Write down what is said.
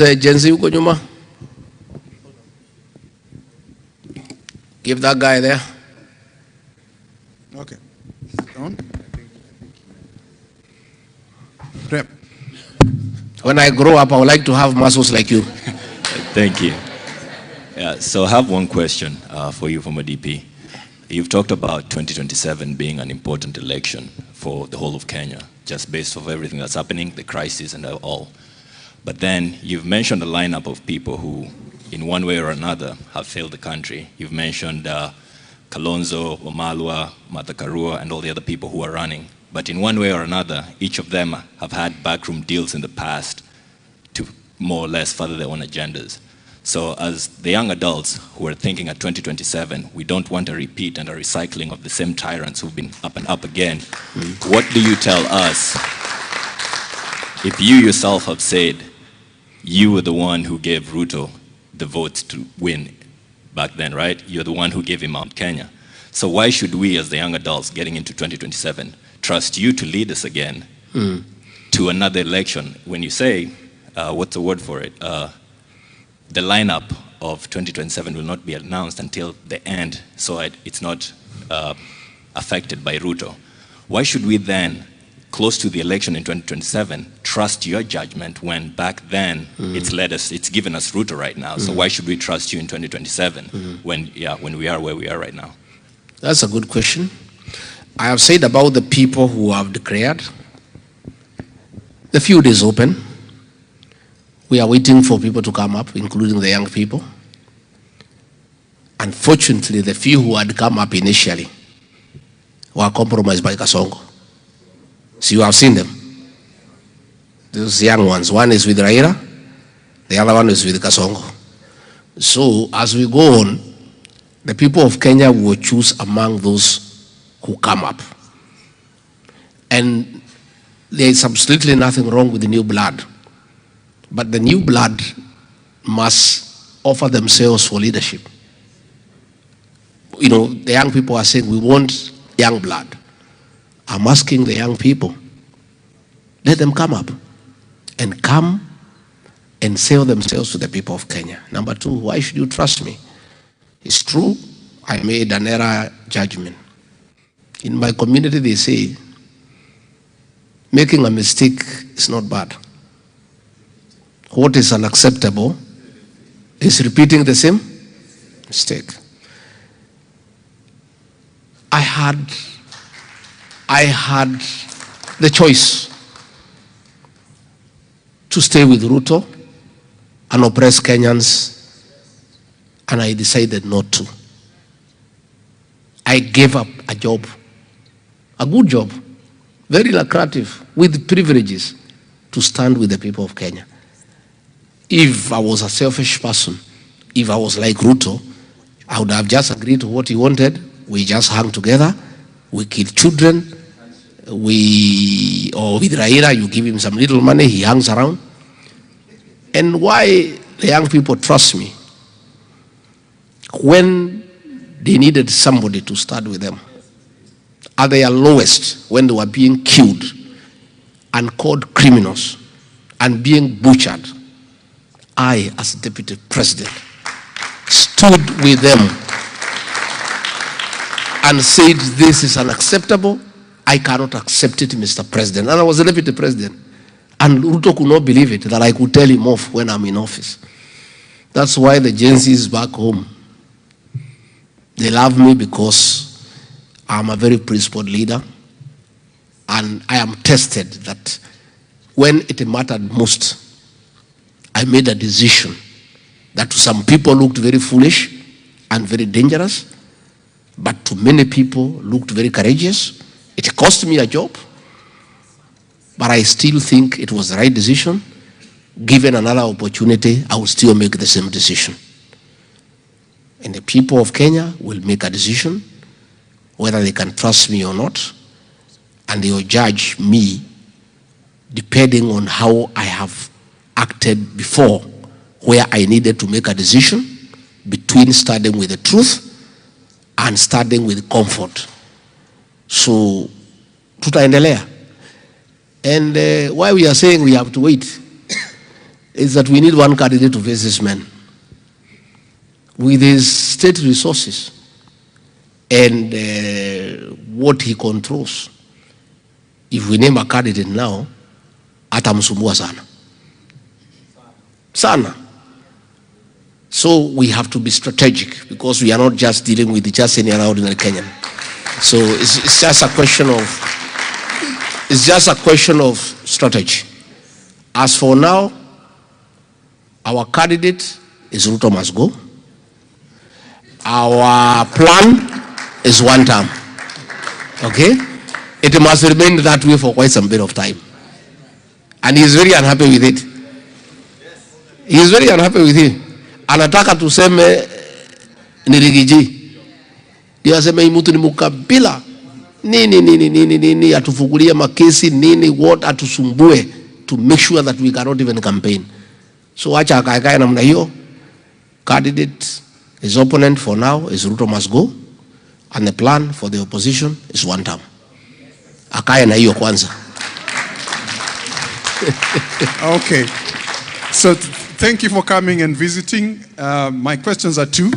The Gen Z huko nyuma. Give that guy there. Okay. On. Rep. When I grow up, I would like to have muscles like you. Thank you. Yeah, so I have one question for you from a DP. You've talked about 2027 being an important election for the whole of Kenya, just based off everything that's happening, the crisis and all. But then you've mentioned a lineup of people who, in one way or another, have failed the country. You've mentioned Kalonzo, Wamalwa, Martha Karua, and all the other people who are running. But in one way or another, each of them have had backroom deals in the past to more or less further their own agendas. So as the young adults who are thinking at 2027, we don't want a repeat and a recycling of the same tyrants who've been up and up again. What do you tell us if you yourself have said you were the one who gave Ruto the votes to win back then, right? You're the one who gave him Mount Kenya. So why should we, as the young adults getting into 2027, trust you to lead us again to another election? When you say, what's the word for it? The lineup of 2027 will not be announced until the end, so it's not affected by Ruto. Why should we then, close to the election in 2027, trust your judgment when back then it's given us Ruto right now? So why should we trust you in 2027 when we are where we are right now? That's a good question. I have said about the people who have declared. The field is open. We are waiting for people to come up, including the young people. Unfortunately, the few who had come up initially were compromised by Kasongo. So you have seen them. Those young ones. One is with Raila, the other one is with Kasongo. So as we go on, the people of Kenya will choose among those who come up. And there is absolutely nothing wrong with the new blood. But the new blood must offer themselves for leadership. You know, the young people are saying, we want young blood. I'm asking the young people, let them come up and come and sell themselves to the people of Kenya. Number two, why should you trust me? It's true, I made an error judgment. In my community, they say, making a mistake is not bad. What is unacceptable is repeating the same mistake. I had the choice to stay with Ruto and oppress Kenyans, and I decided not to. I gave up a job, a good job, very lucrative, with privileges, to stand with the people of Kenya. If I was a selfish person, if I was like Ruto, I would have just agreed to what he wanted. We just hung together, we killed children, or with Raila, you give him some little money, he hangs around. And why the young people trust me? When they needed somebody to start with them, at their lowest, when they were being killed and called criminals and being butchered, I, as deputy president, stood with them and said, this is unacceptable. I cannot accept it, Mr. President. And I was the deputy president. And Ruto could not believe it, that I could tell him off when I'm in office. That's why the GenZs back home, they love me because I'm a very principled leader. And I am tested that when it mattered most, I made a decision that to some people looked very foolish and very dangerous, but to many people looked very courageous. It cost me a job, but I still think it was the right decision. Given another opportunity, I will still make the same decision. And the people of Kenya will make a decision whether they can trust me or not, and they will judge me depending on how I have acted before, where I needed to make a decision between starting with the truth and starting with comfort. So, tutaendelea. And why we are saying we have to wait, is that we need one candidate to face this man. With his state resources and what he controls, if we name a candidate now, atamsumbua sana. Sana. So we have to be strategic because we are not just dealing with just any ordinary Kenyan. So it's just a question of strategy. As for now, our candidate is Ruto must go. Our plan is one term. Okay? It must remain that way for quite some bit of time. And he is very unhappy with it. He is very unhappy with it. Anataka tuseme ni rigiji. Ndio aseme hii mtu ni mukabila. Nini atufungulie makesi nini what atusumbue to make sure that we cannot even campaign. So acha akae namna hiyo. Candidate, his opponent for now is Ruto must go, and the plan for the opposition is one term. Akae na hiyo kwanza. Okay. So thank you for coming and visiting. My questions are two.